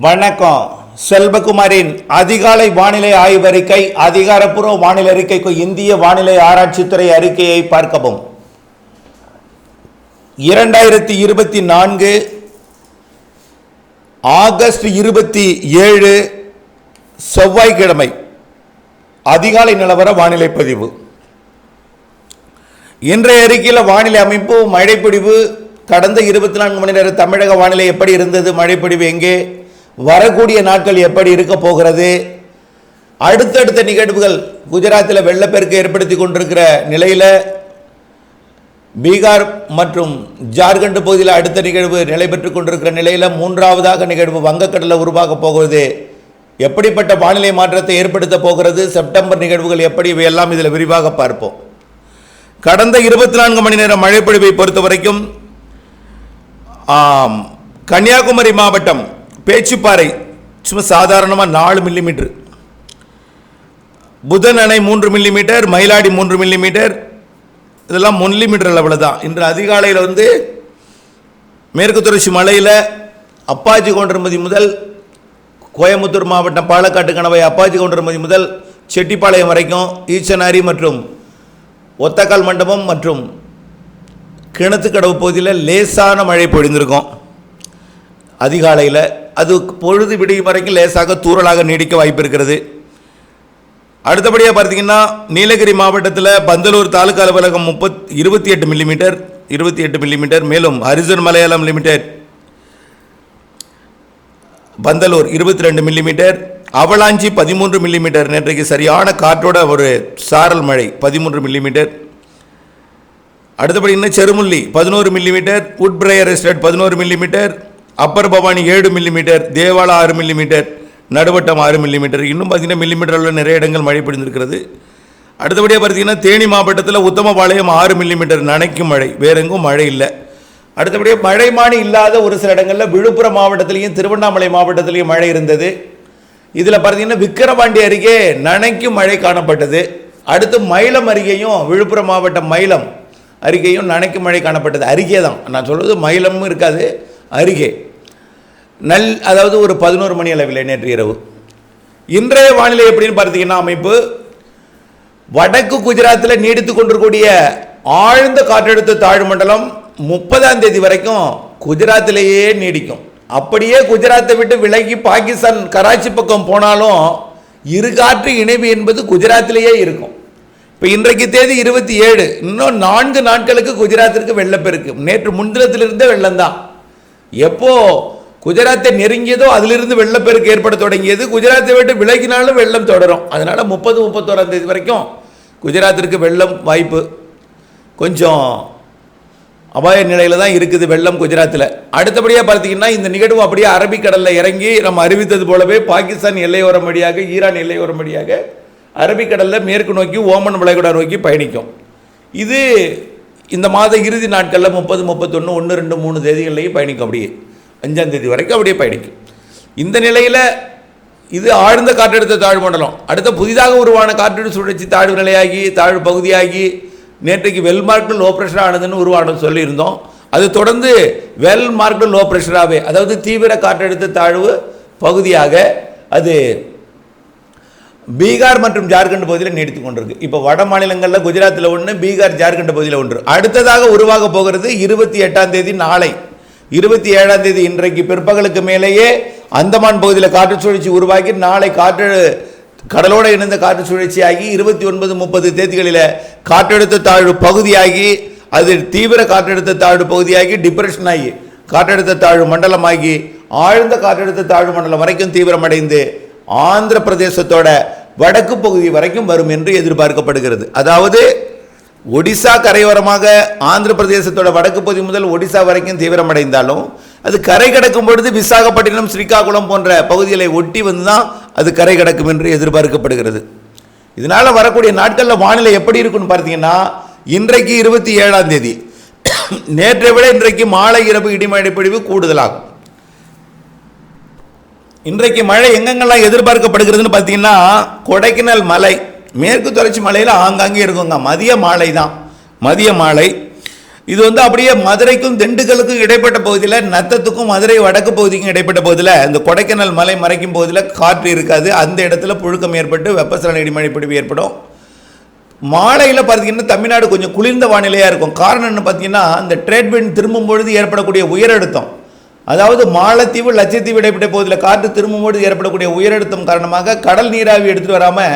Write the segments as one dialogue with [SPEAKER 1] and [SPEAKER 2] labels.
[SPEAKER 1] வணக்கம். செல்வகுமாரின் அதிகாலை வானிலை ஆய்வறிக்கை. அதிகாரப்பூர்வ வானிலை அறிக்கைக்கு இந்திய வானிலை ஆராய்ச்சித்துறை அறிக்கையை பார்க்கவும். 2024 ஆகஸ்ட் 27 செவ்வாய்க்கிழமை அதிகாலை நிலவர வானிலை பதிவு. இன்றைய அறிக்கையில் வானிலை அமைப்பு, மழைப்பொழிவு, கடந்த 24 மணி நேர தமிழக வானிலை எப்படி இருந்தது, மழைப்பொழிவு எங்கே, வரக்கூடிய நாட்கள் எப்படி இருக்க போகிறது, அடுத்தடுத்த நிகழ்வுகள் குஜராத்தில் வெள்ளப்பெருக்கு ஏற்படுத்தி கொண்டிருக்கிற நிலையில் பீகார் மற்றும் ஜார்க்கண்ட் பகுதியில் அடுத்த நிகழ்வு நிலை பெற்றுக் கொண்டிருக்கிற நிலையில் மூன்றாவதாக நிகழ்வு வங்கக்கடலில் உருவாக போகிறது, எப்படிப்பட்ட வானிலை மாற்றத்தை ஏற்படுத்த போகிறது, செப்டம்பர் நிகழ்வுகள் எப்படி, இவையெல்லாம் இதில் விரிவாக பார்ப்போம். கடந்த 24 மணி நேரம் மழைப்பொழிவை பொறுத்த வரைக்கும் கன்னியாகுமரி மாவட்டம் பேச்சுப்பாறை சும்மா சாதாரணமாக 4 மில்லிமீட்டர், புதன் அணை 3 மில்லிமீட்டர், மயிலாடி 3 மில்லிமீட்டர், இதெல்லாம் மில்லிமீட்டர் அளவில் தான். இன்று அதிகாலையில் மேற்கு தொடர்ச்சி மலையில் அப்பாச்சி கவுண்டர்மதி முதல் கோயம்புத்தூர் மாவட்டம் பாலக்காட்டு கணவாய் அப்பாச்சி கவுண்டர்மதி முதல் செட்டிப்பாளையம் வரைக்கும் ஈச்சனாரி மற்றும் ஒத்தக்கால் மண்டபம் மற்றும் கிணத்துக்கடவு பகுதியில் லேசான மழை பொழிந்திருக்கும். அதிகாலையில் அது பொழுது விடியும் வரைக்கும் லேசாக தூறலாக நீடிக்க வாய்ப்பு இருக்கிறது. அடுத்தபடியாக பார்த்தீங்கன்னா நீலகிரி மாவட்டத்தில் பந்தலூர் தாலுகா அலுவலகம் 28 மில்லிமீட்டர், மேலும் Harrison Malayalam limited Pandalur 22 millimetre, avalanche 13 millimetre, நேற்றைக்கு சரியான காற்றோட ஒரு சாரல் மழை 13 மில்லிமீட்டர். அடுத்தபடி இன்னும் Cherumulli 11 millimetre, Woodbriar estate 11 millimetre, upper Bhavani 7 millimetre, Devala 6 millimetre, Naduvattam 6 millimetre, இன்னும் பார்த்தீங்கன்னா மில்லிமீட்டரில் நிறைய இடங்கள் மழை பொழிந்திருக்கிறது. அடுத்தபடியாக பார்த்தீங்கன்னா தேனி மாவட்டத்தில் உத்தமபாளையம் 6 மில்லிமீட்டர் நனைக்கும் மழை, வேற எங்கும் மழை இல்லை. அடுத்தபடியாக மழைமானி இல்லாத ஒரு சில இடங்களில் விழுப்புரம் மாவட்டத்திலையும் திருவண்ணாமலை மாவட்டத்திலையும் மழை இருந்தது. இதில் பார்த்தீங்கன்னா விக்கிரவாண்டி அருகே நனைக்கும் மழை காணப்பட்டது. அடுத்து மயிலம் அருகேயும் விழுப்புரம் மாவட்டம் மயிலம் அருகேயும் நனைக்கும் மழை காணப்பட்டது. அருகே தான் நான் சொல்வது, மயிலமும் இருக்காது, அருகே அதாவது ஒரு 11 மணி அளவில் நேற்று இரவு. இன்றைய வானிலை எப்படின்னு பார்த்தீங்கன்னா அமைப்பு, வடக்கு குஜராத்தில் நீடித்து கொண்டிருக்கூடிய ஆழ்ந்த காற்றழுத்த தாழ்வு மண்டலம் 30ஆம் தேதி வரைக்கும் குஜராத்திலேயே நீடிக்கும். அப்படியே குஜராத்தை விட்டு விலகி பாகிஸ்தான் கராச்சி பக்கம் போனாலும் இரு காற்று இணைவு என்பது குஜராத்திலேயே இருக்கும். இப்போ இன்றைக்கு தேதி 27, இன்னும் 4 நாட்களுக்கு குஜராத்திற்கு வெள்ளப்பெருக்கு. நேற்று முன்தினத்திலிருந்தே வெள்ளம் தான். எப்போ குஜராத்தை நெருங்கியதோ அதிலிருந்து வெள்ளப்பெருக்கு ஏற்பட தொடங்கியது. குஜராத்தை விட்டு விலகினாலும் வெள்ளம் தொடரும். அதனால 30-31ஆம் தேதி வரைக்கும் குஜராத்திற்கு வெள்ளம் வாய்ப்பு கொஞ்சம் அபாய நிலையில் தான் இருக்குது வெள்ளம் குஜராத்தில். அடுத்தபடியாக பார்த்தீங்கன்னா இந்த நிகழ்வு அப்படியே அரபிக்கடலில் இறங்கி நம்ம அறிவித்தது போலவே பாகிஸ்தான் எல்லையோரம் வழியாக, ஈரான் எல்லையோரம் வழியாக அரபிக்கடலில் மேற்கு நோக்கி ஓமன் வளைகுடா நோக்கி பயணிக்கும். இது இந்த மாத இறுதி நாட்களில் 30, 31, 1, 2, 3 தேதிகள்லையும் பயணிக்கும். அப்படியே 5ஆம் தேதி வரைக்கும் அப்படியே பயணிக்கும். இந்த நிலையில் இது ஆழ்ந்த காற்றழுத்த தாழ்வு மண்டலம். அடுத்த புதிதாக உருவான காற்றழுத்த சுழற்சி தாழ்வு நிலையாகி தாழ்வு பகுதியாகி நேற்றைக்கு வெல் மார்க்டு லோ ப்ரெஷர் ஆனதுன்னு உருவானது சொல்லியிருந்தோம். அது தொடர்ந்து வெல் மார்க்டு லோ ப்ரெஷராகவே, அதாவது தீவிர காற்றழுத்த தாழ்வு பகுதியாக அது பீகார் மற்றும் ஜார்க்கண்ட் பகுதியில் நீடித்து கொண்டிருக்கு. இப்போ வட மாநிலங்களில் குஜராத்தில் ஒன்று, பீகார் ஜார்க்கண்ட் பகுதியில் ஒன்று. அடுத்ததாக உருவாக போகிறது 28ஆம் தேதி நாளை, 27ஆம் தேதி இன்றைக்கு பிற்பகலுக்கு மேலேயே அந்தமான் பகுதியில் காற்று சுழற்சி உருவாகி நாளை கடலோடு இணைந்த காற்று சுழற்சியாகி 29, 30 தேதிகளில் காற்றழுத்த தாழ்வு பகுதியாகி அது தீவிர காற்றழுத்த தாழ்வு பகுதியாகி டிப்ரெஷன் ஆகி காற்றழுத்த தாழ்வு மண்டலமாகி ஆழ்ந்த காற்றழுத்த தாழ்வு மண்டலம் வரைக்கும் தீவிரமடைந்து ஆந்திர பிரதேசத்தோட வடக்கு பகுதி வரைக்கும் வரும் என்று எதிர்பார்க்கப்படுகிறது. அதாவது ஒடிசா கரையோரமாக ஆந்திர பிரதேசத்தோட வடக்கு பகுதி முதல் ஒடிசா வரைக்கும் தீவிரமடைந்தாலும் அது கரை கடக்கும் பொழுது விசாகப்பட்டினம், ஸ்ரீகாகுளம் போன்ற பகுதிகளை ஒட்டி வந்து தான் அது கரை கடக்கும் என்று எதிர்பார்க்கப்படுகிறது. இதனால் வரக்கூடிய நாட்களில் வானிலை எப்படி இருக்குன்னு பார்த்தீங்கன்னா, இன்றைக்கு 27ஆம் தேதி நேற்றை விட இன்றைக்கு மாலை இரவு இடிமழை பொழிவு கூடுதலாகும். இன்றைக்கு மழை எங்கெங்கெல்லாம் எதிர்பார்க்கப்படுகிறதுன்னு பார்த்தீங்கன்னா, கொடைக்கானல் மலை, மேற்கு தொடர்ச்சி மலையில் ஆங்காங்கே இருக்குங்க. மதிய மாலை தான், மதிய மாலை. இது வந்து அப்படியே மதுரைக்கும் திண்டுக்கலுக்கும் இடைப்பட்ட பகுதியில், நத்தத்துக்கும் மதுரை வடக்கு பகுதிக்கும் இடைப்பட்ட பகுதியில், இந்த கொடைக்கானல் மலை மறைக்கும் பகுதியில் காற்று இருக்காது. அந்த இடத்துல புழுக்கம் ஏற்பட்டு வெப்பசலன இடிமழை பொழிவு ஏற்படும். மாலையில் பார்த்தீங்கன்னா தமிழ்நாடு கொஞ்சம் குளிர்ந்த வானிலையாக இருக்கும். காரணம் என்ன பார்த்தீங்கன்னா, இந்த ட்ரேட் விண்ட் திரும்பும் பொழுது ஏற்படக்கூடிய உயரழுத்தம், அதாவது மாலத்தீவு லட்சத்தீவு இடைப்பட்ட பகுதியில் காற்று திரும்பும் பொழுது ஏற்படக்கூடிய உயரழுத்தம் காரணமாக கடல் நீராவி எடுத்துகிட்டு வராமல்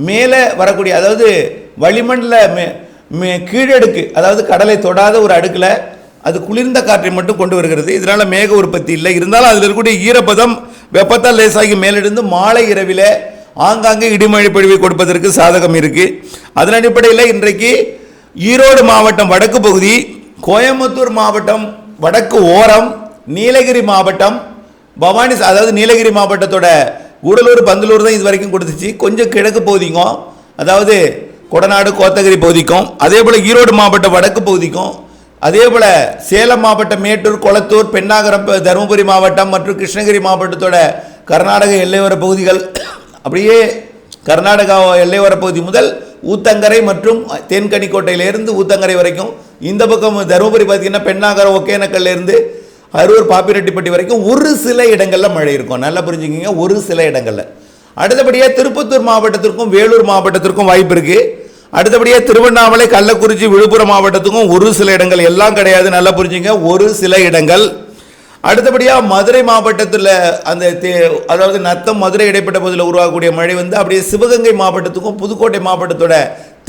[SPEAKER 1] மேலே வரக்கூடிய, அதாவது வளிமண்டல கீழடுக்கு, அதாவது கடலை தொடாத ஒரு அடுக்கில் அது குளிர்ந்த காற்றை மட்டும் கொண்டு வருகிறது. இதனால் மேக உற்பத்தி இல்லை. இருந்தாலும் அதில் இருக்கக்கூடிய ஈரப்பதம் வெப்பத்தால் லேசாகி மேலிருந்து மாலை இரவில் ஆங்காங்கே இடிமழை பொழிவை கொடுப்பதற்கு சாதகம் இருக்குது. அதன் அடிப்படையில் இன்றைக்கு ஈரோடு மாவட்டம் வடக்கு பகுதி, கோயம்புத்தூர் மாவட்டம் வடக்கு ஓரம், நீலகிரி மாவட்டம், பவானி, அதாவது நீலகிரி மாவட்டத்தோட கூடலூர் பந்தலூர் தான் இது வரைக்கும் கொடுத்துச்சு. கொஞ்சம் கிழக்கு பகுதிக்கும், அதாவது கொடநாடு கோத்தகிரி பகுதிக்கும், அதே போல் ஈரோடு மாவட்ட வடக்கு பகுதிக்கும், அதே போல் சேலம் மாவட்டம் மேட்டூர், கொளத்தூர், பெண்ணாகரம், தருமபுரி மாவட்டம் மற்றும் கிருஷ்ணகிரி மாவட்டத்தோட கர்நாடக எல்லையோர பகுதிகள், அப்படியே கர்நாடகா எல்லையோர பகுதி முதல் ஊத்தங்கரை மற்றும் தேன்கனிக்கோட்டையிலேருந்து ஊத்தங்கரை வரைக்கும், இந்த பக்கம் தருமபுரி பார்த்தீங்கன்னா பெண்ணாகரம் ஒகேனக்கல்லேருந்து அரூர் பாப்பிரெட்டிப்பட்டி வரைக்கும் ஒரு சில இடங்களில் மழை இருக்கும். நல்லா புரிஞ்சுக்கிங்க, ஒரு சில இடங்களில். அடுத்தபடியாக திருப்பத்தூர் மாவட்டத்திற்கும் வேலூர் மாவட்டத்திற்கும் வாய்ப்பு இருக்குது. அடுத்தபடியாக திருவண்ணாமலை, கள்ளக்குறிச்சி, விழுப்புரம் மாவட்டத்துக்கும் ஒரு சில இடங்கள், எல்லாம் கிடையாது, நல்லா புரிஞ்சுங்க, ஒரு சில இடங்கள். அடுத்தபடியாக மதுரை மாவட்டத்தில் அந்த அதாவது நத்தம் மதுரை இடைப்பட்ட பகுதியில் உருவாகக்கூடிய மழை வந்து அப்படியே சிவகங்கை மாவட்டத்துக்கும் புதுக்கோட்டை மாவட்டத்தோட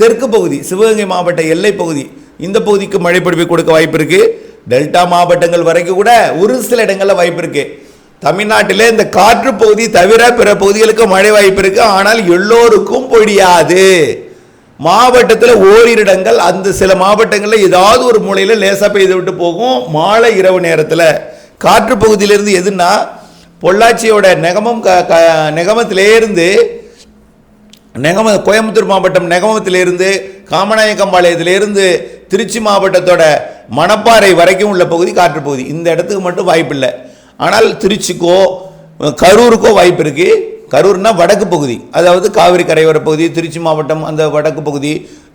[SPEAKER 1] தெற்கு பகுதி, சிவகங்கை மாவட்ட எல்லை பகுதி, இந்த பகுதிக்கு மழை பொழிவு கொடுக்க வாய்ப்பு இருக்குது. டெல்டா மாவட்டங்கள் வரைக்கும் கூட ஒரு சில இடங்களில் வாய்ப்பு இருக்குது. தமிழ்நாட்டிலே இந்த காற்று பகுதி தவிர பிற பகுதிகளுக்கு மழை வாய்ப்பு இருக்குது. ஆனால் எல்லோருக்கும் பொழியாது. மாவட்டத்தில் ஓரிரு இடங்கள், அந்த சில மாவட்டங்களில் ஏதாவது ஒரு மூலையில் லேசாக பெய்து விட்டு போகும். மாலை இரவு நேரத்தில் காற்று பகுதியிலிருந்து எதுன்னா பொள்ளாச்சியோட நெகமத்திலேருந்து கோயம்புத்தூர் மாவட்டம் நெகமத்திலிருந்து காமநாயக்கம்பாளையத்திலிருந்து திருச்சி மாவட்டத்தோட மணப்பாறை வரைக்கும் உள்ள பகுதி காற்று பகுதி. இந்த இடத்துக்கு மட்டும் வாய்ப்பு இல்லை. ஆனால் திருச்சிக்கோ கரூருக்கோ வாய்ப்பு இருக்குது. கரூர்னா வடக்கு பகுதி, அதாவது காவிரி கரையோர பகுதி, திருச்சி மாவட்டம் அந்த வடக்கு பகுதி.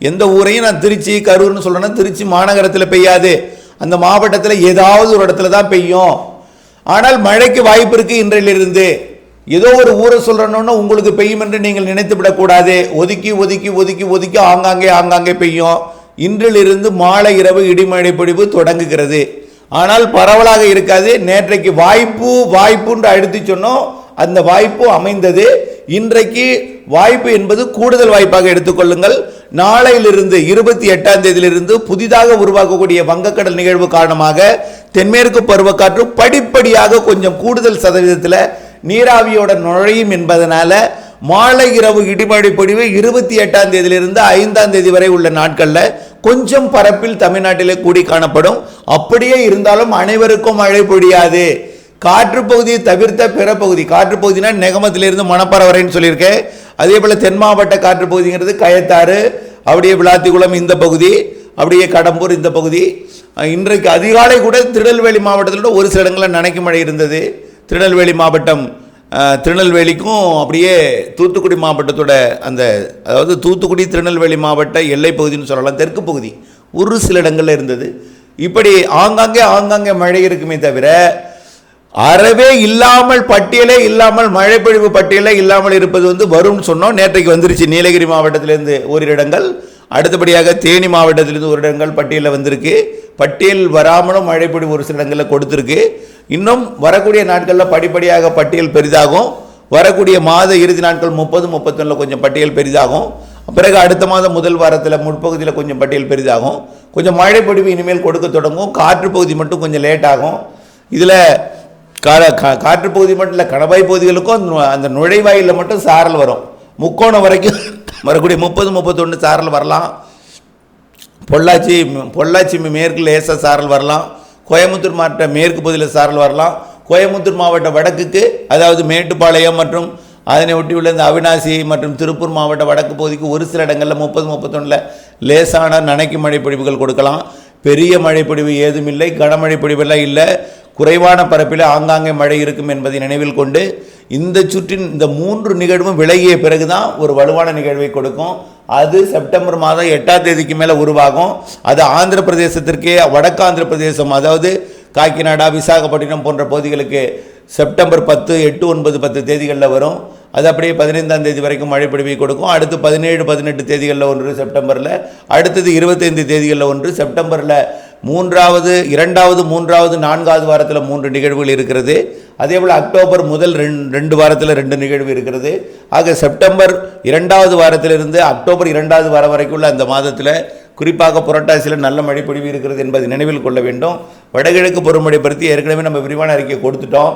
[SPEAKER 1] எந்த ஊரையும் நான் திருச்சி கரூர்னு சொல்கிறேன்னா திருச்சி மாநகரத்தில் பெய்யாது, அந்த மாவட்டத்தில் ஏதாவது ஒரு இடத்துல தான் பெய்யும். ஆனால் மழைக்கு வாய்ப்பு இருக்குது. இன்றையிலிருந்து ஏதோ ஒரு ஊரை சொல்கிறோன்னா உங்களுக்கு பெய்யும் என்று நீங்கள் நினைத்து விடக்கூடாது. ஒதுக்கி ஒதுக்கி ஒதுக்கி ஒதுக்கி ஆங்காங்கே பெய்யும். இன்றிலிருந்து மாலை இரவு இடிமழை பொழிவு தொடங்குகிறது. ஆனால் பரவலாக இருக்காது. நேற்றைக்கு வாய்ப்புன்னு அழுத்தி சொன்னோம், அந்த வாய்ப்பு அமைந்தது. இன்றைக்கு வாய்ப்பு என்பது கூடுதல் வாய்ப்பாக எடுத்துக்கொள்ளுங்கள். நாளையிலிருந்து 28ஆம் தேதியிலிருந்து புதிதாக உருவாக்கக்கூடிய வங்கக்கடல் நிகழ்வு காரணமாக தென்மேற்கு பருவக்காற்று படிப்படியாக கொஞ்சம் கூடுதல் சதவீதத்தில் நீராவியோட நுழையும் என்பதனால மாலை இரவு இடிமழை பொழிவு 28ஆம் தேதியிலிருந்து 5ஆம் தேதி வரை உள்ள நாட்களில் கொஞ்சம் பரப்பில் தமிழ்நாட்டிலே கூடி காணப்படும். அப்படியே இருந்தாலும் அனைவருக்கும் மழை பொழியாது. காற்று பகுதியை தவிர்த்த பிற பகுதி, காற்று பகுதினா நெகமத்திலிருந்து மணப்பாறை வரைன்னு சொல்லியிருக்கேன். அதே போல் தென் மாவட்ட காற்று பகுதிங்கிறது கயத்தாறு, அப்படியே விளாத்திக்குளம் இந்த பகுதி, அப்படியே கடம்பூர் இந்த பகுதி. இன்றைக்கு அதிகாலை கூட திருநெல்வேலி மாவட்டத்தில் ஒரு சில இடங்களில் நனைக்கும் மழை இருந்தது. திருநெல்வேலி மாவட்டம், திருநெல்வேலிக்கும் அப்படியே தூத்துக்குடி மாவட்டத்தோட அந்த, அதாவது தூத்துக்குடி திருநெல்வேலி மாவட்ட எல்லை பகுதின்னு சொல்லலாம், தெற்கு பகுதி ஒரு சில இடங்களில் இருந்தது. இப்படி ஆங்காங்கே மழை இருக்குமே தவிர அறவே இல்லாமல், பட்டியலே இல்லாமல், மழை பொழிவு பட்டியலே இல்லாமல் இருப்பது வந்து வரும்னு சொன்னோம். நேற்றைக்கு வந்துருச்சு. நீலகிரி மாவட்டத்திலேருந்து ஓரிரு இடங்கள், அடுத்தபடியாக தேனி மாவட்டத்திலிருந்து ஒரு இடங்கள் பட்டியலில் வந்திருக்கு. பட்டியல் வராமலும் மழை பொழிவு ஒரு சில இடங்களில் கொடுத்துருக்கு. இன்னும் வரக்கூடிய நாட்களில் படிப்படியாக பட்டியல் பெரிதாகும். வரக்கூடிய மாத இறுதி நாட்கள் 30, 31 கொஞ்சம் பட்டியல் பெரிதாகும். பிறகு அடுத்த மாதம் முதல் வாரத்தில் முற்பகுதியில் கொஞ்சம் பட்டியல் பெரிதாகும். கொஞ்சம் மழை பொழிவு இனிமேல் கொடுக்க தொடங்கும். காற்று பகுதி மட்டும் கொஞ்சம் லேட் ஆகும். இதில் காற்று பகுதி மட்டும் இல்லை, கணவாய் பகுதிகளுக்கும் அந்த நுழைவாயிலில் மட்டும் சாரல் வரும். முக்கோணம் வரைக்கும் வரக்கூடிய 30, 31 சாரல் வரலாம். பொள்ளாச்சி மேற்கு லேசாக சாரல் வரலாம். கோயம்புத்தூர் மாவட்ட மேற்கு பகுதியில் சாரல் வரலாம். கோயம்புத்தூர் மாவட்ட வடக்குக்கு, அதாவது மேட்டுப்பாளையம் மற்றும் அதனை ஒட்டியுள்ள இந்த அவினாசி மற்றும் திருப்பூர் மாவட்ட வடக்கு பகுதிக்கு ஒரு சில இடங்களில் 30, 31 லேசான நனைக்கும் மழை பொழிவுகள் கொடுக்கலாம். பெரிய மழை பொழிவு ஏதும் இல்லை, கனமழை பொழிவெல்லாம் இல்லை. குறைவான பரப்பில் ஆங்காங்கே மழை இருக்கும் என்பதை நினைவில் கொண்டு இந்த சுற்றின் இந்த 3 நிகழ்வும் விலகிய பிறகு தான் ஒரு வலுவான நிகழ்வை கொடுக்கும். அது செப்டம்பர் மாதம் 8ஆம் தேதிக்கு மேலே உருவாகும். அது ஆந்திர பிரதேசத்திற்கே, வடக்கு ஆந்திர பிரதேசம், அதாவது காக்கிநாடா, விசாகப்பட்டினம் போன்ற பகுதிகளுக்கு செப்டம்பர் 10, 8, 9, 10 தேதிகளில் வரும். அது அப்படியே 15ஆம் தேதி வரைக்கும் மழை பொழிவை கொடுக்கும். அடுத்து 17, 18 தேதிகளில் ஒன்று செப்டம்பரில், அடுத்தது 25 தேதிகளில் ஒன்று செப்டம்பரில், 2வது, 3வது, 4வது வாரத்தில் 3 நிகழ்வுகள் இருக்கிறது. அதே போல் அக்டோபர் முதல் 2 வாரத்தில் 2 நிகழ்வு இருக்கிறது. ஆக செப்டம்பர் 2வது வாரத்திலிருந்து அக்டோபர் 2வது வாரம் வரைக்கும் உள்ள அந்த மாதத்தில், குறிப்பாக புரட்டாசியில் நல்ல மழை பொழிவு இருக்கிறது என்பதை நினைவில் கொள்ள வேண்டும். வடகிழக்கு பருவமழை பற்றி ஏற்கனவே நம்ம விரிவான அறிக்கை கொடுத்துட்டோம்.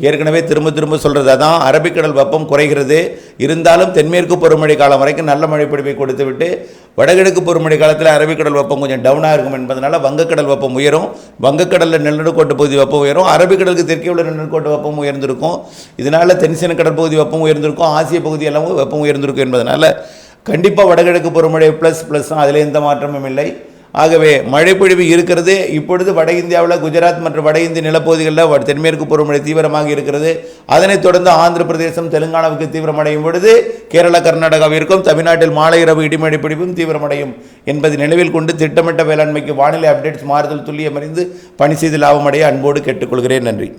[SPEAKER 1] ஏற்கனவே திரும்ப சொல்கிறது தான், அரபிக்கடல் வெப்பம் குறைகிறது, இருந்தாலும் தென்மேற்கு பருவமழை காலம் வரைக்கும் நல்ல மழை பொழிவை கொடுத்து விட்டு வடகிழக்கு பருவமழை காலத்தில் அரபிக்கடல் வெப்பம் கொஞ்சம் டவுனாக இருக்கும் என்பதனால வங்கக்கடல் வெப்பம் உயரும். வங்கக்கடலில் நிலநடுக்கோட்டு பகுதி வெப்பம் உயரும். அரபிக்கடலுக்கு தெற்கே உள்ள நிலநடுக்கோட்டு வெப்பம் உயர்ந்திருக்கும். இதனால் தென்சீன கடற்பகுதி வெப்பம் உயர்ந்திருக்கும். ஆசிய பகுதி எல்லாம் வெப்பம் உயர்ந்திருக்கும் என்பதனால கண்டிப்பாக வடகிழக்கு பருவமழை ப்ளஸ் அதில் எந்த மாற்றமும் இல்லை. ஆகவே மழைப்பொழிவு இருக்கிறது. இப்பொழுது வட இந்தியாவில் குஜராத் மற்றும் வட இந்திய நிலப்பகுதிகளில் தென்மேற்கு பருவமழை தீவிரமாக இருக்கிறது. அதனைத் தொடர்ந்து ஆந்திர பிரதேசம், தெலுங்கானாவுக்கு தீவிரமடையும் பொழுது கேரளா, கர்நாடகாவிற்கும் தமிழ்நாட்டில் மாலை இரவு இடிமழை பொழிவும் தீவிரமடையும் என்பதை நினைவில் கொண்டு திட்டமிட்ட வேளாண்மைக்கு வானிலை அப்டேட்ஸ் மாறுதல் துல்லியமறிந்து பணி செய்து லாபமடைய அன்போடு கேட்டுக்கொள்கிறேன். நன்றி.